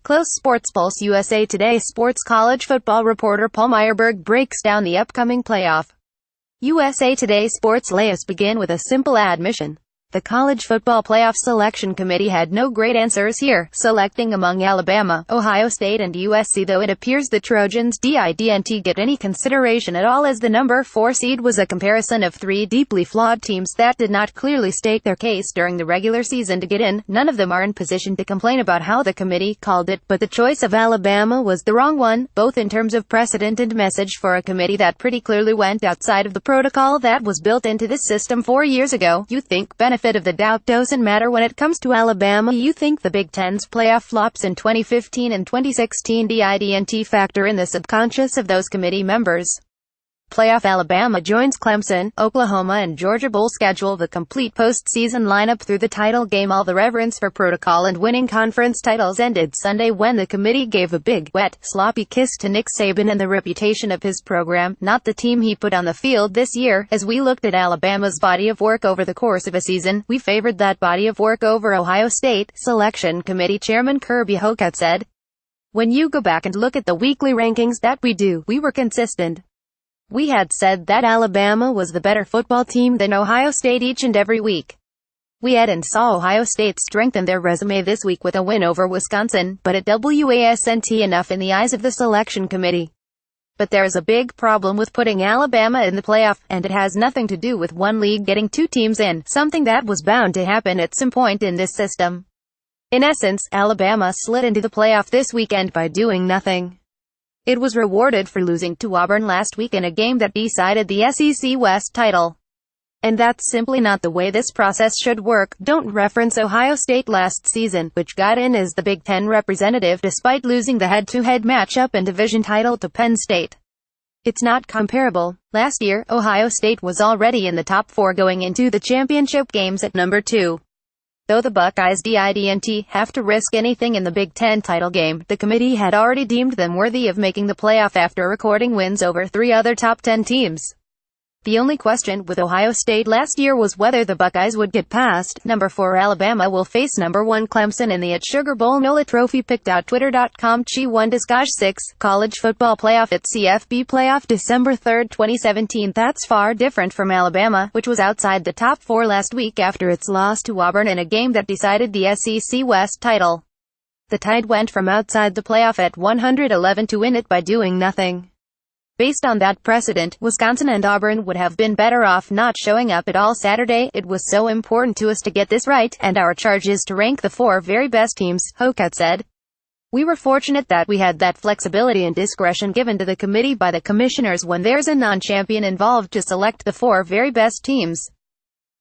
Close SportsPulse USA Today Sports college football reporter Paul Myerberg breaks down the upcoming playoff. USA Today Sports. Let's begin with a simple admission. The College Football Playoff Selection Committee had no great answers here, selecting among Alabama, Ohio State and USC, though it appears the Trojans didn't get any consideration at all, as the number 4 seed was a comparison of 3 deeply flawed teams that did not clearly state their case during the regular season to get in. None of them are in position to complain about how the committee called it, but the choice of Alabama was the wrong one, both in terms of precedent and message for a committee that pretty clearly went outside of the protocol that was built into this system 4 years ago. You think benefit of the doubt doesn't matter when it comes to Alabama. You think the Big Ten's playoff flops in 2015 and 2016 didn't factor in the subconscious of those committee members. Playoff Alabama joins Clemson, Oklahoma and Georgia Bowl schedule, the complete postseason lineup through the title game. All the reverence for protocol and winning conference titles ended Sunday when the committee gave a big, wet, sloppy kiss to Nick Saban and the reputation of his program, not the team he put on the field this year. As we looked at Alabama's body of work over the course of a season, we favored that body of work over Ohio State, Selection Committee Chairman Kirby Hocutt said. When you go back and look at the weekly rankings that we do, we were consistent. We had said that Alabama was the better football team than Ohio State each and every week. We had and saw Ohio State strengthen their resume this week with a win over Wisconsin, but it wasn't enough in the eyes of the selection committee. But there's a big problem with putting Alabama in the playoff, and it has nothing to do with one league getting 2 teams in, something that was bound to happen at some point in this system. In essence, Alabama slid into the playoff this weekend by doing nothing. It was rewarded for losing to Auburn last week in a game that decided the SEC West title. And that's simply not the way this process should work. Don't reference Ohio State last season, which got in as the Big Ten representative despite losing the head-to-head matchup and division title to Penn State. It's not comparable. Last year, Ohio State was already in the top 4 going into the championship games at number 2. Though the Buckeyes didn't have to risk anything in the Big Ten title game, the committee had already deemed them worthy of making the playoff after recording wins over 3 other top 10 teams. The only question with Ohio State last year was whether the Buckeyes would get past. Number 4 Alabama will face number 1 Clemson in the Sugar Bowl NOLA Trophy. Pick.twitter.com Chi1 Discage 6 College Football Playoff at CFB Playoff December 3, 2017. That's far different from Alabama, which was outside the top 4 last week after its loss to Auburn in a game that decided the SEC West title. The Tide went from outside the playoff at 111 to win it by doing nothing. Based on that precedent, Wisconsin and Auburn would have been better off not showing up at all Saturday. It was so important to us to get this right, and our charge is to rank the 4 very best teams, Hocutt said. We were fortunate that we had that flexibility and discretion given to the committee by the commissioners when there's a non-champion involved to select the 4 very best teams.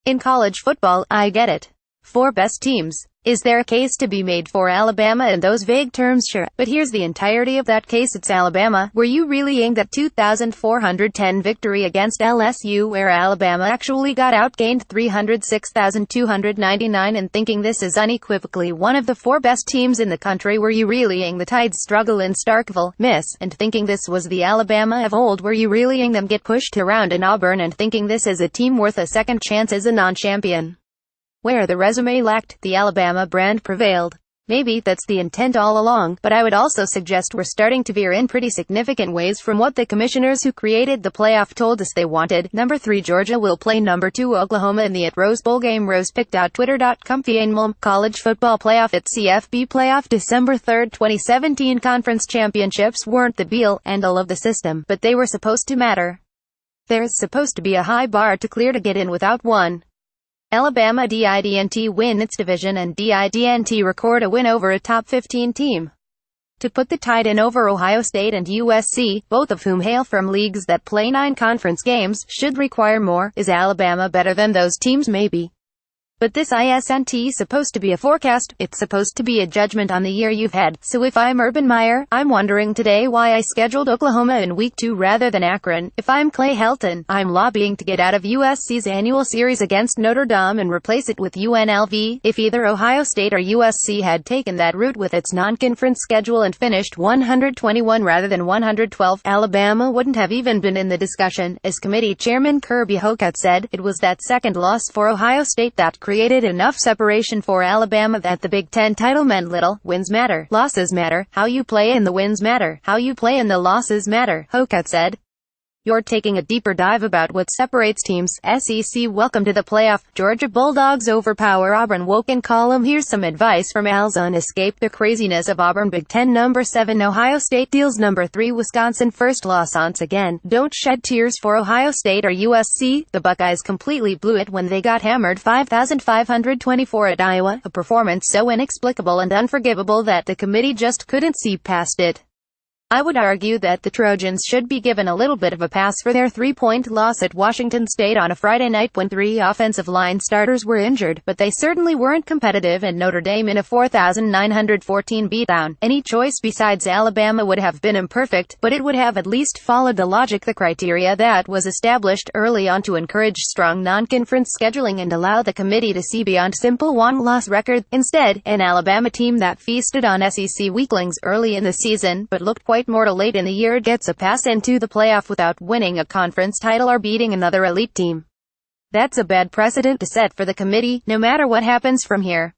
In college football, I get it. 4 best teams. Is there a case to be made for Alabama in those vague terms? Sure. But here's the entirety of that case. It's Alabama. Were you relaying that 2,410 victory against LSU where Alabama actually got outgained 306,299 and thinking this is unequivocally one of the 4 best teams in the country? Were you relaying the Tide's struggle in Starkville, Miss, and thinking this was the Alabama of old? Were you relaying them get pushed around in Auburn and thinking this is a team worth a second chance as a non-champion? Where the resume lacked, the Alabama brand prevailed. Maybe that's the intent all along, but I would also suggest we're starting to veer in pretty significant ways from what the commissioners who created the playoff told us they wanted. Number 3 Georgia will play number 2 Oklahoma in the Rose Bowl game. Rosepick.twitter.com College Football Playoff at CFB Playoff December 3, 2017. Conference championships weren't the be-all, end-all of the system, but they were supposed to matter. There's supposed to be a high bar to clear to get in without one. Alabama didn't win its division and didn't record a win over a top 15 team. To put the Tide in over Ohio State and USC, both of whom hail from leagues that play 9 conference games, should require more. Is Alabama better than those teams? Maybe. But this isn't supposed to be a forecast, it's supposed to be a judgment on the year you've had. So if I'm Urban Meyer, I'm wondering today why I scheduled Oklahoma in week 2 rather than Akron. If I'm Clay Helton, I'm lobbying to get out of USC's annual series against Notre Dame and replace it with UNLV. If either Ohio State or USC had taken that route with its non-conference schedule and finished 121 rather than 112, Alabama wouldn't have even been in the discussion. As committee chairman Kirby Hocutt said, it was that second loss for Ohio State that created created enough separation for Alabama that the Big Ten title meant little. Wins matter, losses matter, how you play in the wins matter, how you play in the losses matter, Hocutt said. You're taking a deeper dive about what separates teams. SEC welcome to the playoff. Georgia Bulldogs overpower Auburn. Woken column. Here's some advice from Alzon. Escape the craziness of Auburn. Big Ten number 7 Ohio State deals number 3 Wisconsin first loss once again. Don't shed tears for Ohio State or USC. The Buckeyes completely blew it when they got hammered 5,524 at Iowa. A performance so inexplicable and unforgivable that the committee just couldn't see past it. I would argue that the Trojans should be given a little bit of a pass for their 3-point loss at Washington State on a Friday night when 3 offensive line starters were injured, but they certainly weren't competitive at Notre Dame in a 4,914 beatdown. Any choice besides Alabama would have been imperfect, but it would have at least followed the criteria that was established early on to encourage strong non-conference scheduling and allow the committee to see beyond simple one-loss record. Instead, an Alabama team that feasted on SEC weaklings early in the season, but looked quite mortal late in the year, gets a pass into the playoff without winning a conference title or beating another elite team. That's a bad precedent to set for the committee, no matter what happens from here.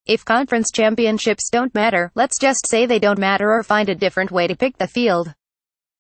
If conference championships don't matter, let's just say they don't matter or find a different way to pick the field.